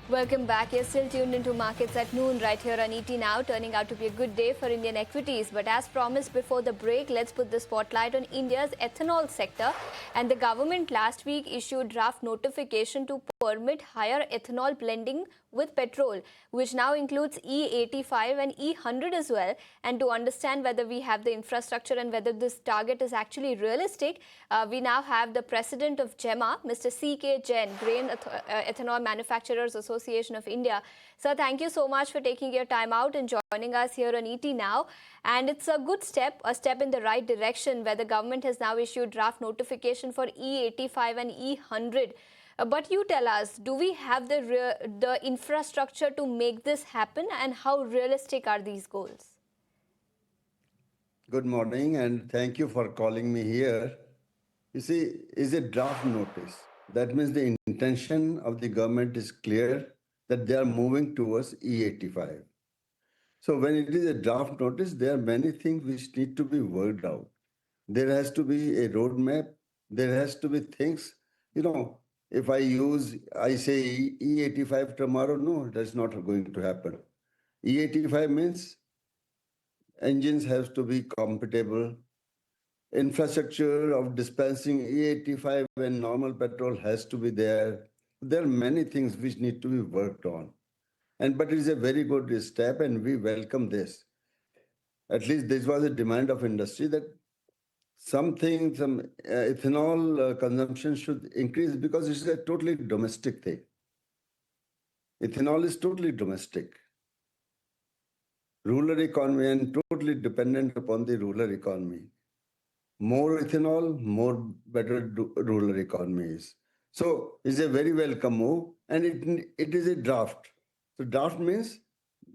Welcome back. You're still tuned into Markets at Noon right here on ET Now, turning out to be a good day for Indian equities. But as promised before the break, let's put the spotlight on India's ethanol sector. And the government last week issued draft notification to permit higher ethanol blending with petrol, which now includes E85 and E100 as well. And to understand whether we have the infrastructure and whether this target is actually realistic, we now have the president of GEMA, Mr. C.K. Jain, Grain Ethanol Manufacturers Association of India. Sir, thank you so much for taking your time out and joining us here on ET Now. And it's a good step, a step in the right direction, where the government has now issued draft notification for E85 and E100. But you tell us, do we have the infrastructure to make this happen, and how realistic are these goals? Good morning, and thank you for calling me here. You see, is a draft notice. That means the intention of the government is clear that they are moving towards E85. So when it is a draft notice, there are many things which need to be worked out. There has to be a roadmap. There has to be things, if I say E85 tomorrow, no, that's not going to happen. E85 means engines have to be compatible. Infrastructure of dispensing E85 and normal petrol has to be there. There are many things which need to be worked on. But it is a very good step, and we welcome this. At least this was a demand of industry that some ethanol consumption should increase, because it's a totally domestic thing. Ethanol is totally domestic. Rural economy and totally dependent upon the rural economy. More ethanol, more better rural economies. So it's a very welcome move, and it is a draft. So draft means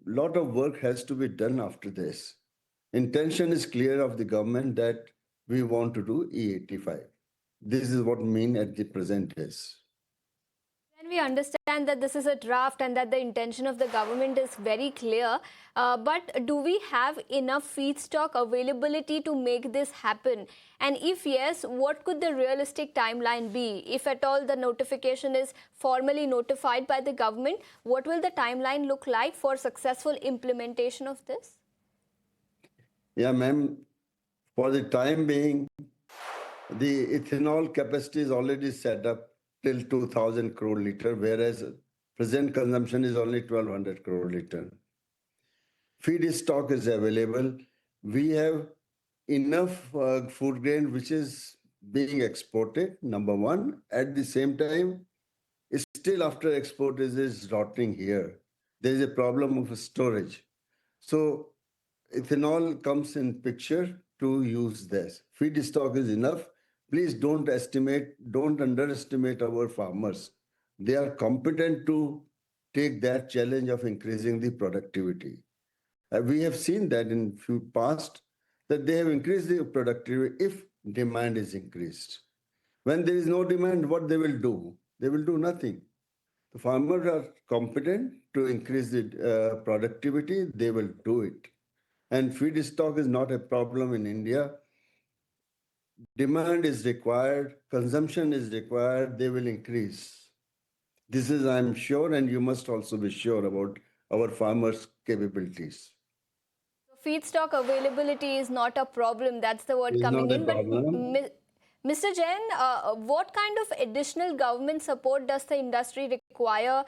a lot of work has to be done after this. Intention is clear of the government that we want to do E85. This is what mean at the present is. Then we understand that this is a draft and that the intention of the government is very clear. But do we have enough feedstock availability to make this happen? And if yes, what could the realistic timeline be? If at all the notification is formally notified by the government, what will the timeline look like for successful implementation of this? Yeah, ma'am. For the time being, the ethanol capacity is already set up till 2,000 crore liter, whereas present consumption is only 1,200 crore liter. Feed stock is available. We have enough food grain which is being exported, number one. At the same time, still after export is rotting here. There is a problem of storage. So ethanol comes in picture to use this. Feed stock is enough. Please don't underestimate our farmers. They are competent to take that challenge of increasing the productivity. We have seen that in few past, that they have increased the productivity if demand is increased. When there is no demand, what they will do? They will do nothing. The farmers are competent to increase the productivity, they will do it. And feed stock is not a problem in India. Demand is required, consumption is required, they will increase. This is, I'm sure, and you must also be sure about our farmers' capabilities. Feedstock availability is not a problem. That's the word coming in. But Mr. Jain, what kind of additional government support does the industry require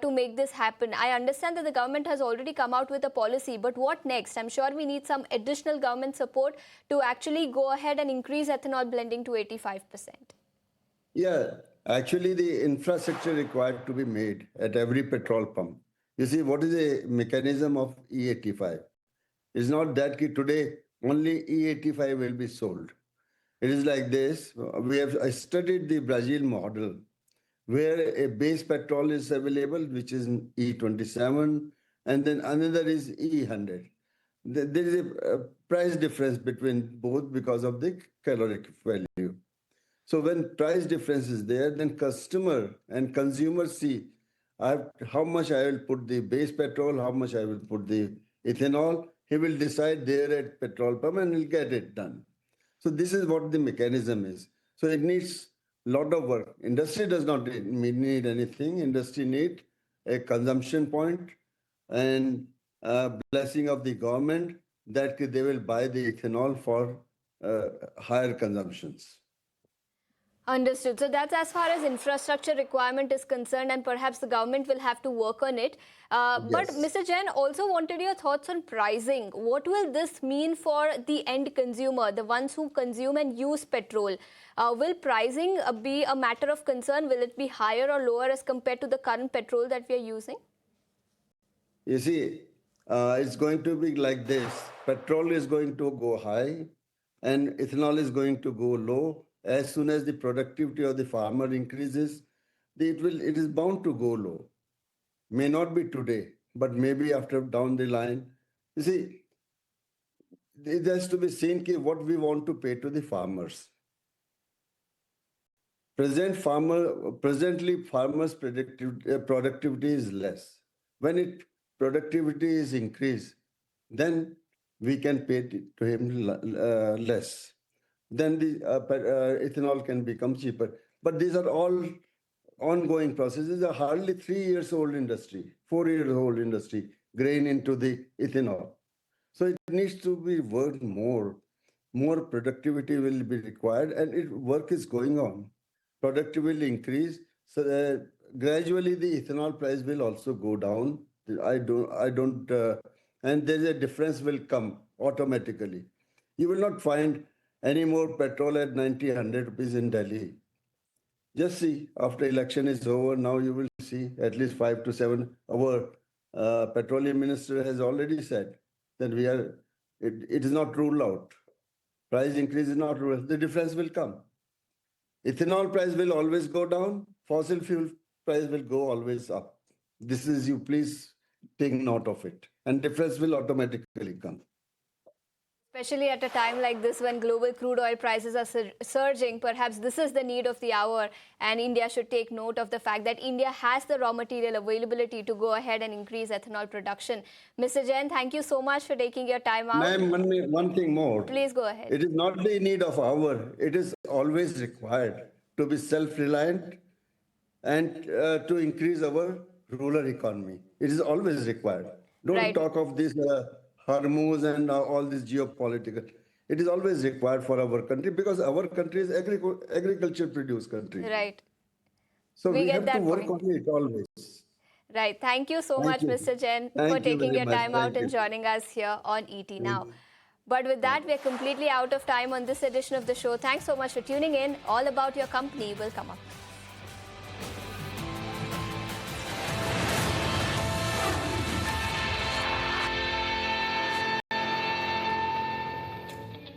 to make this happen? I understand that the government has already come out with a policy, but what next? I'm sure we need some additional government support to actually go ahead and increase ethanol blending to 85%. Yeah, actually the infrastructure required to be made at every petrol pump. You see, what is the mechanism of E85? It's not that today only E85 will be sold. It is like this. I studied the Brazil model, where a base petrol is available, which is E27, and then another is E100. There is a price difference between both because of the caloric value. So when price difference is there, then customer and consumer see how much I will put the base petrol, how much I will put the ethanol. He will decide there at petrol pump and he'll get it done. So this is what the mechanism is. So it needs a lot of work. Industry does not need anything. Industry need a consumption point and blessing of the government that they will buy the ethanol for higher consumptions. Understood. So that's as far as infrastructure requirement is concerned, and perhaps the government will have to work on it. But Yes. Mr. Jain, also wanted your thoughts on pricing. What will this mean for the end consumer, the ones who consume and use petrol? Will pricing be a matter of concern? Will it be higher or lower as compared to the current petrol that we are using? You see, it's going to be like this. Petrol is going to go high and ethanol is going to go low. As soon as the productivity of the farmer increases, it is bound to go low. May not be today, but maybe after down the line. You see, it has to be seen what we want to pay to the farmers. Presently, farmers' productivity is less. When productivity is increased, then we can pay to him less. Then the ethanol can become cheaper. But these are all ongoing processes. Are hardly 3 years old industry, 4 years old industry, grain into the ethanol. So it needs to be worked more. More productivity will be required, and work is going on. Productivity will increase. So gradually, the ethanol price will also go down. I don't, and there's a difference will come automatically. You will not find any more petrol at 90, 100 rupees in Delhi. Just see, after election is over, now you will see at least 5 to 7. Our petroleum minister has already said that it is not ruled out. Price increase is not ruled out. The difference will come. Ethanol price will always go down. Fossil fuel price will go always up. This is, you please take note of it. And difference will automatically come. Especially at a time like this when global crude oil prices are surging, perhaps this is the need of the hour, and India should take note of the fact that India has the raw material availability to go ahead and increase ethanol production. Mr. Jain, thank you so much for taking your time out. Ma'am, one thing more. Please go ahead. It is not the need of hour. It is always required to be self-reliant and to increase our rural economy. It is always required. Don't Right. talk of this Hormuz and all this geopolitical. It is always required for our country because our country is agriculture produced country. Right. So we get have to that work point. on it always. Right. Thank you so Thank much, you. Mr. Jain, for Thank you taking very your much. time out Thank and you. joining us here on ET Now. you. But with that, we're completely out of time on this edition of the show. Thanks so much for tuning in. All about your company will come up.